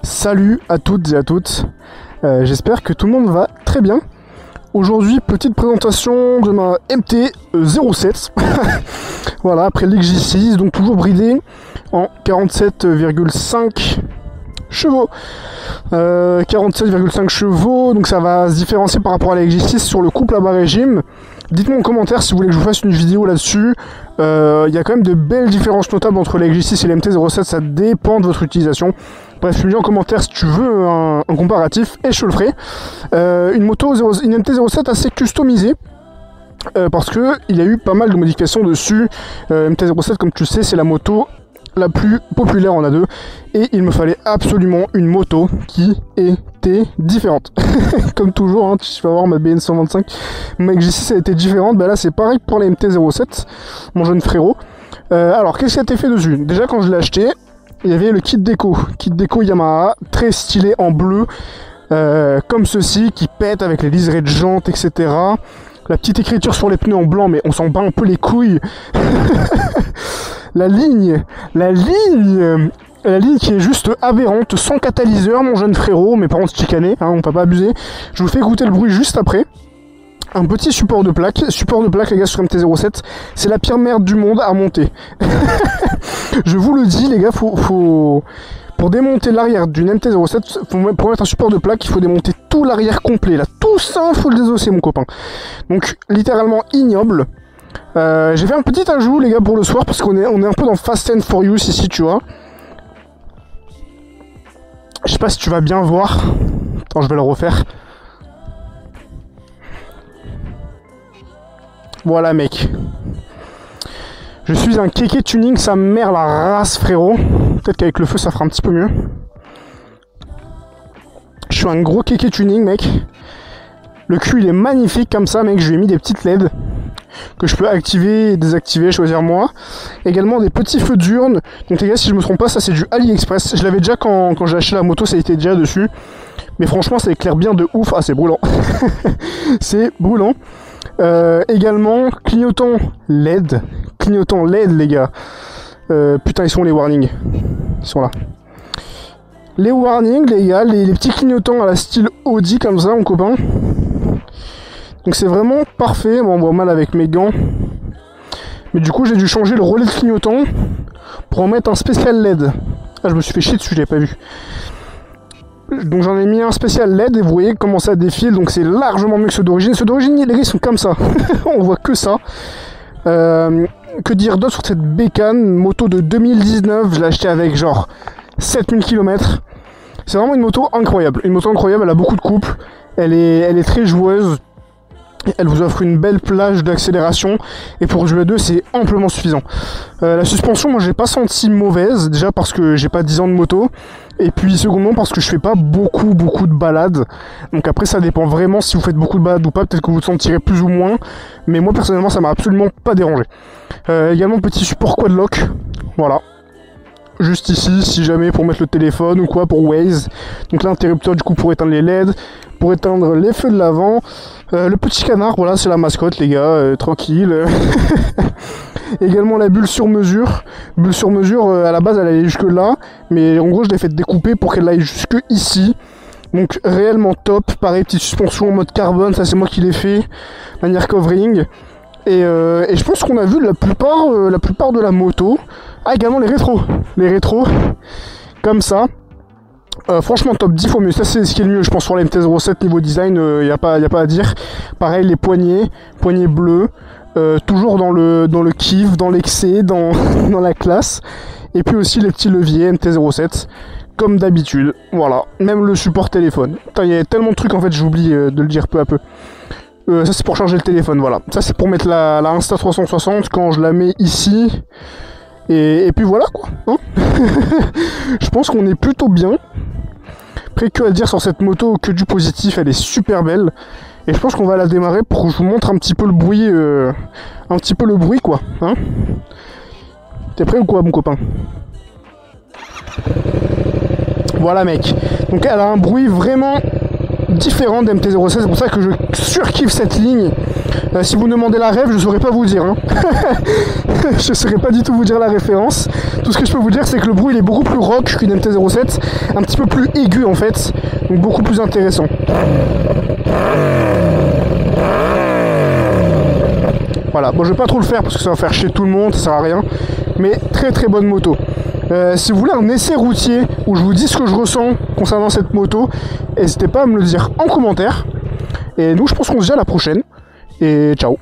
Salut à toutes et à toutes, j'espère que tout le monde va très bien. Aujourd'hui, petite présentation de ma MT-07. Voilà, après l'XJ6, donc toujours bridé en 47,5 chevaux. 47,5 chevaux, donc ça va se différencier par rapport à la XJ6 sur le couple à bas régime. Dites-moi en commentaire si vous voulez que je vous fasse une vidéo là-dessus. Il y a quand même de belles différences notables entre la XJ6 et la MT-07, ça dépend de votre utilisation. Bref, tu me dis en commentaire si tu veux un comparatif et je le ferai. Une MT-07 assez customisée. Parce que il y a eu pas mal de modifications dessus. MT-07, comme tu sais, c'est la moto la plus populaire en A2 et il me fallait absolument une moto qui était différente. Comme toujours, hein, tu vas voir ma BN125, ma XJ6 a été différente. Là c'est pareil pour la MT-07, mon jeune frérot. Alors qu'est-ce qui a été fait dessus? Déjà quand je l'ai acheté, il y avait le kit déco Yamaha, très stylé en bleu, comme ceci, qui pète avec les liserés de jantes, etc. La petite écriture sur les pneus en blanc, mais on s'en bat un peu les couilles. La ligne qui est juste aberrante, sans catalyseur, mon jeune frérot, mes parents se chicanaient, hein, on peut pas abuser. Je vous fais écouter le bruit juste après. Un petit support de plaque, les gars, sur MT-07, c'est la pire merde du monde à monter. Je vous le dis, les gars, pour démonter l'arrière d'une MT-07, pour mettre un support de plaque, il faut démonter tout l'arrière complet, là, tout ça, faut le désosser, mon copain. Donc, littéralement ignoble. J'ai fait un petit ajout, les gars, pour le soir, parce qu'on est un peu dans Fast and Furious ici, tu vois. Je sais pas si tu vas bien voir. Attends, je vais le refaire. Voilà, mec. Je suis un kéké tuning, sa mère la race, frérot. Peut-être qu'avec le feu, ça fera un petit peu mieux. Je suis un gros kéké tuning, mec. Le cul, il est magnifique comme ça, mec. Je lui ai mis des petites LED que je peux activer et désactiver, choisir moi. Également des petits feux d'urne. Donc les gars, si je me trompe pas, ça c'est du AliExpress. Je l'avais déjà quand j'ai acheté la moto, ça était déjà dessus. Mais franchement, ça éclaire bien de ouf. Ah, c'est brûlant. C'est brûlant. Également, clignotant LED. Clignotant LED, les gars. Putain, ils sont les warnings. Ils sont là. Les warnings, les gars. Les petits clignotants à la style Audi, comme ça, mon copain. Donc c'est vraiment parfait. Bon, on voit mal avec mes gants. Mais du coup, j'ai dû changer le relais de clignotant pour en mettre un spécial LED. Ah, je me suis fait chier dessus, j'avais pas vu. Donc j'en ai mis un spécial LED et vous voyez comment ça défile. Donc c'est largement mieux que ceux d'origine. Ceux d'origine, les gars, ils sont comme ça. On voit que ça. Que dire d'autre sur cette bécane moto de 2019? Je l'ai acheté avec genre 7000 km. C'est vraiment une moto incroyable. Une moto incroyable, elle a beaucoup de couple. Elle est très joueuse. Elle vous offre une belle plage d'accélération et pour jouer à 2 c'est amplement suffisant. La suspension, moi j'ai pas senti mauvaise, déjà parce que j'ai pas 10 ans de moto et puis secondement parce que je fais pas beaucoup de balades. Donc après ça dépend vraiment si vous faites beaucoup de balades ou pas, peut-être que vous le sentirez plus ou moins, mais moi personnellement ça m'a absolument pas dérangé. Également petit support quad lock, voilà. Juste ici, si jamais pour mettre le téléphone ou quoi, pour Waze. Donc l'interrupteur du coup pour éteindre les LED, pour éteindre les feux de l'avant. Le petit canard, voilà, c'est la mascotte, les gars, tranquille. Également la bulle sur mesure. Bulle sur mesure, à la base elle allait jusque là, mais en gros je l'ai fait découper pour qu'elle aille jusque ici. Donc réellement top. Pareil, petite suspension en mode carbone, ça c'est moi qui l'ai fait. Manière covering. Et je pense qu'on a vu la plupart de la moto. Ah, également les rétros, comme ça. Franchement top, 10 fois mieux. Ça c'est ce qui est le mieux, je pense, sur la MT-07 niveau design, y a pas à dire. Pareil, les poignées bleus, toujours dans le kiff, dans l'excès, dans la classe. Et puis aussi les petits leviers MT-07, comme d'habitude. Voilà, même le support téléphone. Putain, il y a tellement de trucs en fait, j'oublie de le dire peu à peu. Ça c'est pour charger le téléphone, voilà. Ça c'est pour mettre la Insta360 quand je la mets ici. Et puis voilà quoi, hein. Je pense qu'on est plutôt bien. Après, que à dire sur cette moto, que du positif, elle est super belle. Et je pense qu'on va la démarrer pour que je vous montre un petit peu le bruit, quoi, hein. T'es prêt ou quoi, mon copain? Voilà, mec. Donc elle a un bruit vraiment différent d'MT-07, c'est pour ça que je surkiffe cette ligne. Si vous me demandez la rêve, je saurais pas vous dire, hein. je ne saurais pas du tout vous dire la référence. Tout ce que je peux vous dire, c'est que le bruit il est beaucoup plus rock qu'une MT-07, un petit peu plus aigu en fait, donc beaucoup plus intéressant. Voilà, bon je vais pas trop le faire parce que ça va faire chier tout le monde, ça sert à rien, mais très très bonne moto. Si vous voulez un essai routier où je vous dis ce que je ressens concernant cette moto, n'hésitez pas à me le dire en commentaire. Et nous je pense qu'on se dit à la prochaine, et ciao.